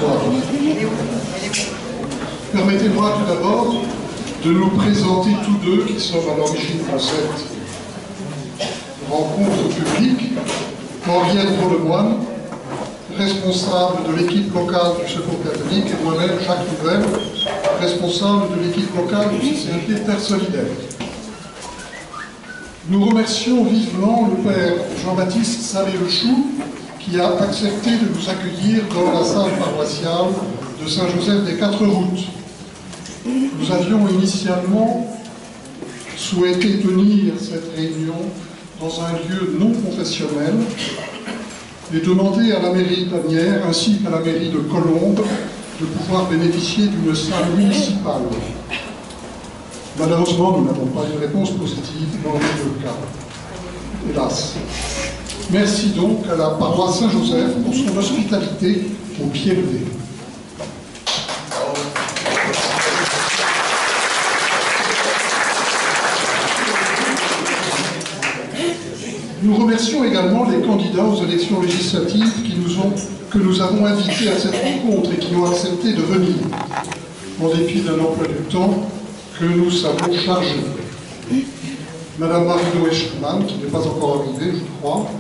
Bonsoir. Permettez-moi tout d'abord de nous présenter tous deux qui sommes à l'origine de cette rencontre publique. Henriette Rollemoine, responsable de l'équipe locale du Secours catholique, et moi-même, Jacques Nouvel, responsable de l'équipe locale du CCLP Terre Solidaire. Nous remercions vivement le Père Jean-Baptiste Salé-Le-Chou qui a accepté de nous accueillir dans la salle paroissiale de Saint-Joseph des Quatre Routes. Nous avions initialement souhaité tenir cette réunion dans un lieu non confessionnel et demander à la mairie d'Asnières ainsi qu'à la mairie de Colombes de pouvoir bénéficier d'une salle municipale. Malheureusement, nous n'avons pas eu de réponse positive dans les deux cas, hélas. Merci donc à la paroisse Saint-Joseph pour son hospitalité au pied levé. Nous remercions également les candidats aux élections législatives que nous avons invités à cette rencontre et qui ont accepté de venir, en dépit d'un emploi du temps que nous savons chargé. Madame Marie-Noé Schumann, qui n'est pas encore arrivée, je crois,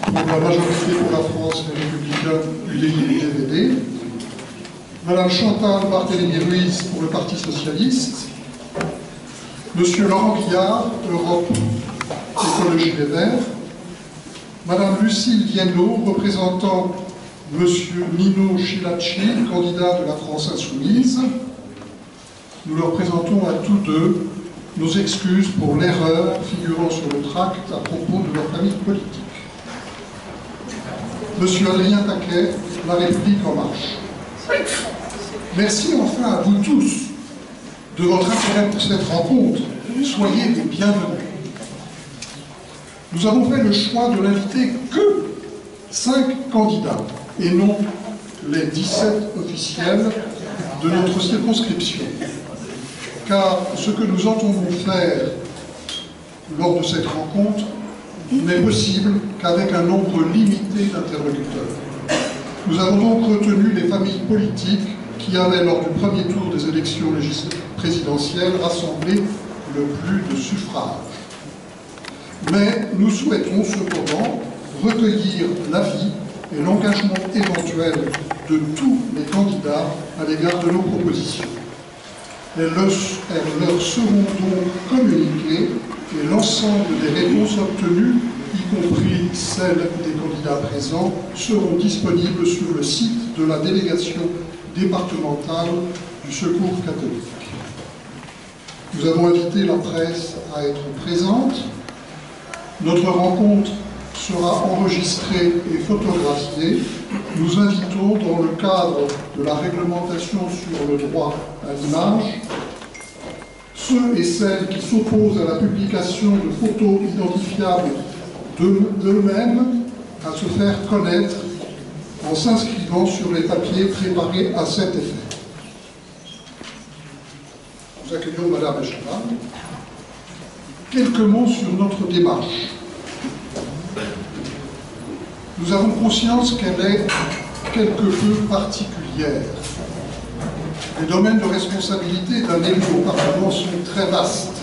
pour la majorité pour la France, les Républicains, UDI-DVD. Madame Chantal Barthélémy-Ruiz pour le Parti Socialiste. Monsieur Laurent Guillard, Europe Écologie des Verts. Madame Lucille Viennot, représentant Monsieur Nino Schilacci, candidat de la France Insoumise. Nous leur présentons à tous deux nos excuses pour l'erreur figurant sur le tract à propos de leur famille politique. Monsieur Adrien Taquet, La République en marche. Merci enfin à vous tous de votre intérêt pour cette rencontre. Soyez les bienvenus. Nous avons fait le choix de n'inviter que 5 candidats et non les 17 officiels de notre circonscription. Car ce que nous entendons faire lors de cette rencontre n'est possible qu'avec un nombre limité d'interlocuteurs. Nous avons donc retenu les familles politiques qui avaient, lors du premier tour des élections présidentielles, rassemblé le plus de suffrages. Mais nous souhaitons cependant recueillir l'avis et l'engagement éventuel de tous les candidats à l'égard de nos propositions. Elles leur seront donc communiquées et l'ensemble des réponses obtenues, y compris celles des candidats présents, seront disponibles sur le site de la délégation départementale du Secours catholique. Nous avons invité la presse à être présente. Notre rencontre sera enregistrée et photographiée. Nous invitons, dans le cadre de la réglementation sur le droit à l'image, ceux et celles qui s'opposent à la publication de photos identifiables d'eux-mêmes à se faire connaître en s'inscrivant sur les papiers préparés à cet effet. Nous accueillons Madame Echaman. Quelques mots sur notre démarche. Nous avons conscience qu'elle est quelque peu particulière. Les domaines de responsabilité d'un élu au Parlement sont très vastes.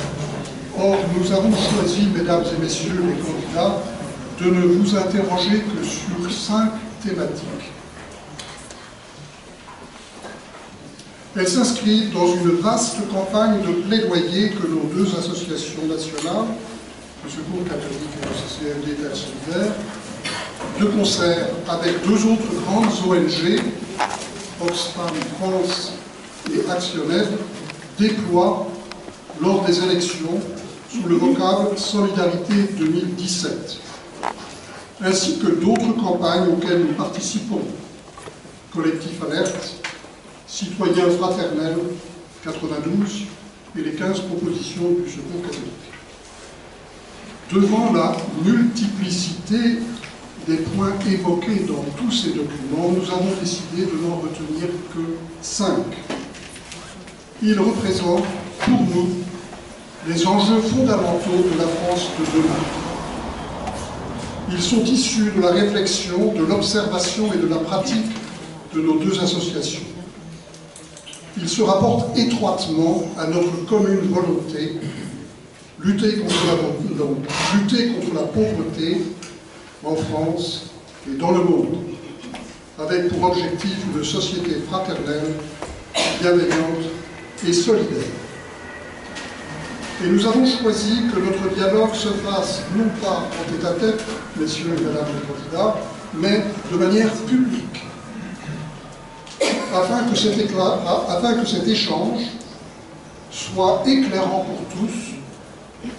Or, nous avons choisi, mesdames et messieurs les candidats, de ne vous interroger que sur 5 thématiques. Elles s'inscrivent dans une vaste campagne de plaidoyer que nos 2 associations nationales, le Secours catholique et le CCLD Terre Solidaire, de concert avec 2 autres grandes ONG, Oxfam France et Actionnaire, déploient lors des élections sous le vocable Solidarité 2017, ainsi que d'autres campagnes auxquelles nous participons, Collectif Alerte, Citoyens fraternels 92 et les 15 propositions du Secours catholique. Devant la multiplicité des points évoqués dans tous ces documents, nous avons décidé de n'en retenir que 5. Ils représentent pour nous les enjeux fondamentaux de la France de demain. Ils sont issus de la réflexion, de l'observation et de la pratique de nos deux associations. Il se rapporte étroitement à notre commune volonté lutter contre la pauvreté en France et dans le monde, avec pour objectif une société fraternelle, bienveillante et solidaire. Et nous avons choisi que notre dialogue se fasse non pas en tête-à-tête, messieurs et mesdames les candidats, mais de manière publique, afin que cet échange soit éclairant pour tous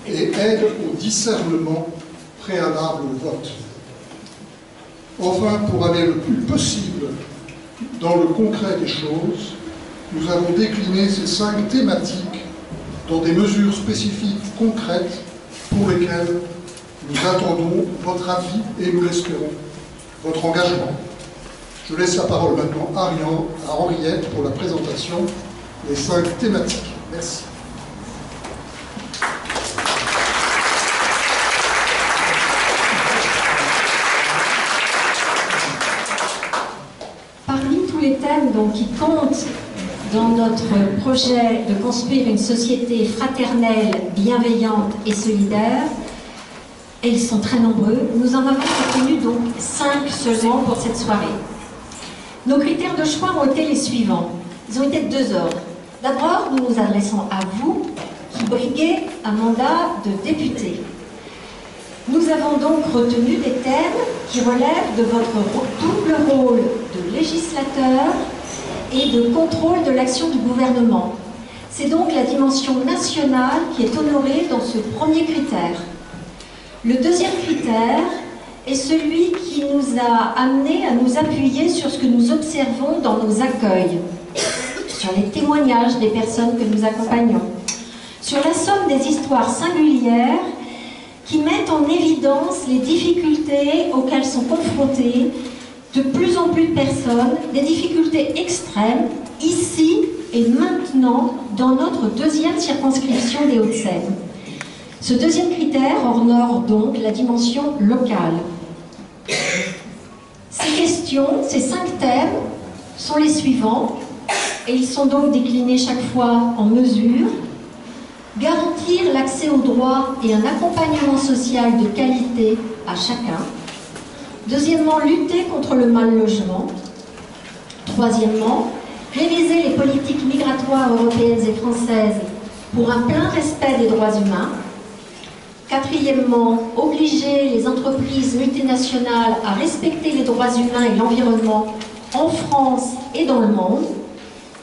et aide au discernement préalable au vote. Enfin, pour aller le plus possible dans le concret des choses, nous avons décliné ces 5 thématiques dans des mesures spécifiques concrètes pour lesquelles nous attendons votre avis et, nous l'espérons, votre engagement. Je laisse la parole maintenant à Henriette pour la présentation des 5 thématiques. Merci. Parmi tous les thèmes donc, qui comptent dans notre projet de construire une société fraternelle, bienveillante et solidaire, et ils sont très nombreux, nous en avons retenu donc 5 seulement pour cette soirée. Nos critères de choix ont été les suivants. Ils ont été de 2 ordres. D'abord, nous nous adressons à vous qui briguez un mandat de député. Nous avons donc retenu des thèmes qui relèvent de votre double rôle de législateur et de contrôle de l'action du gouvernement. C'est donc la dimension nationale qui est honorée dans ce premier critère. Le deuxième critère est celui qui nous a amené à nous appuyer sur ce que nous observons dans nos accueils, sur les témoignages des personnes que nous accompagnons, sur la somme des histoires singulières qui mettent en évidence les difficultés auxquelles sont confrontées de plus en plus de personnes, des difficultés extrêmes, ici et maintenant, dans notre deuxième circonscription des Hauts-de-Seine. Ce deuxième critère honore donc la dimension locale. Ces questions, ces 5 thèmes, sont les suivants, et ils sont donc déclinés chaque fois en mesures. Garantir l'accès aux droits et un accompagnement social de qualité à chacun. Deuxièmement, lutter contre le mal-logement. Troisièmement, réviser les politiques migratoires européennes et françaises pour un plein respect des droits humains. Quatrièmement, obliger les entreprises multinationales à respecter les droits humains et l'environnement en France et dans le monde.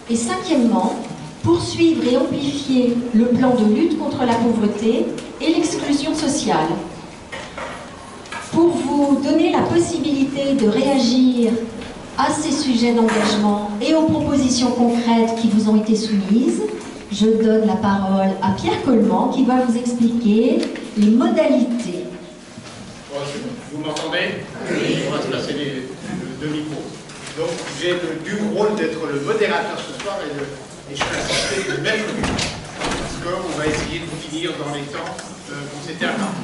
Et cinquièmement, poursuivre et amplifier le plan de lutte contre la pauvreté et l'exclusion sociale. Pour vous donner la possibilité de réagir à ces sujets d'engagement et aux propositions concrètes qui vous ont été soumises, je donne la parole à Pierre Coleman qui va vous expliquer les modalités. Vous m'entendez? Oui. On va se passer les 2 micros. Donc j'ai le dur rôle d'être le modérateur ce soir et je suis assisté de même parce qu'on va essayer de finir dans les temps qu'on s'était accordé.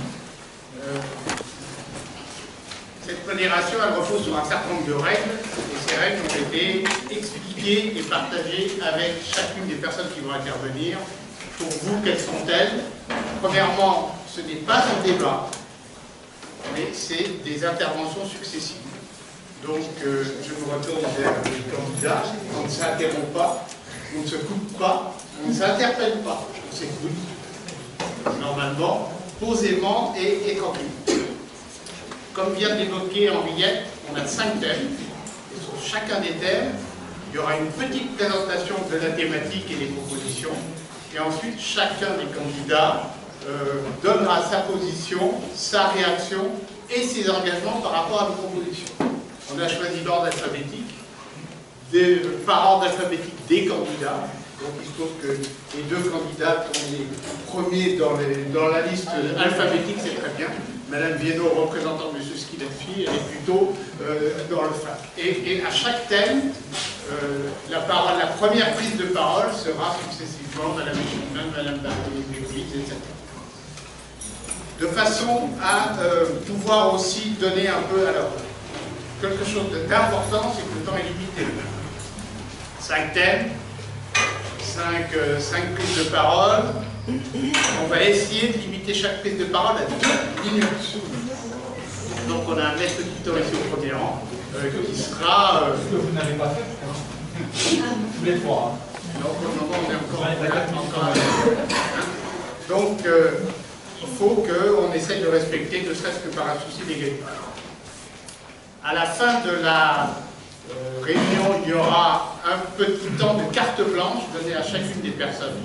Cette modération, elle repose sur un certain nombre de règles, et ces règles ont été expliquées et partagées avec chacune des personnes qui vont intervenir. Pour vous, quelles sont-elles? Premièrement, ce n'est pas un débat, mais c'est des interventions successives. Donc, je me retourne vers les candidats, on ne s'interrompt pas, on ne se coupe pas, on ne s'interpelle pas, on s'écoute, normalement, posément et tranquille. Comme vient de l'évoquer Henriette, on a 5 thèmes, et sur chacun des thèmes, il y aura une petite présentation de la thématique et des propositions, et ensuite chacun des candidats donnera sa position, sa réaction et ses engagements par rapport à nos propositions. On a choisi l'ordre alphabétique, par ordre alphabétique des candidats. Donc il se trouve que les 2 candidats sont les premiers dans la liste alphabétique, c'est très bien. Madame Viennot, représentante de M. Skidaffi, elle est plutôt dans le FAC. Et à chaque thème, la première prise de parole sera successivement Madame Schumann, Madame Barthélémy, etc. De façon à pouvoir aussi donner un peu, alors, quelque chose d'important, c'est que temps est limité. 5 thèmes, 5 prises de parole. On va essayer de limiter chaque prise de parole à 2 minutes. Donc on a un maître tuteur ici au premier rang qui sera... Ce que vous n'avez pas fait, tous les trois. Donc on est encore donc il faut qu'on essaye de respecter, ne serait-ce que par un souci d'égalité. À la fin de la réunion, il y aura un petit temps de carte blanche donné à chacune des personnes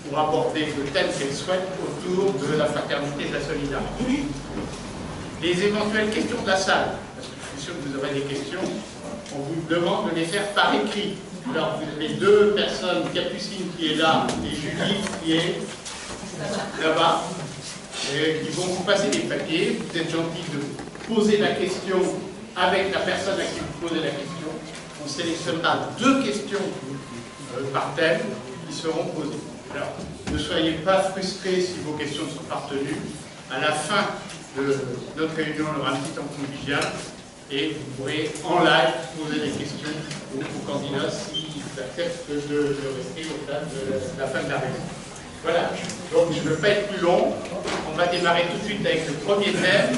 pour aborder le thème qu'elles souhaitent autour de la fraternité et de la solidarité. Les éventuelles questions de la salle, parce que je suis sûr que vous aurez des questions, on vous demande de les faire par écrit. Alors, vous avez 2 personnes, Capucine qui est là et Julie qui est là-bas, qui vont vous passer des papiers. Vous êtes gentils de poser la question avec la personne à qui vous posez la question. On sélectionnera 2 questions par thème qui seront posées. Alors, ne soyez pas frustrés si vos questions ne sont pas retenues. À la fin de notre réunion, on aura un petit temps convivial et vous pourrez en live poser des questions aux candidats s'ils acceptent de rester au-delà de la fin de la réunion. Voilà, donc je ne veux pas être plus long. On va démarrer tout de suite avec le premier thème.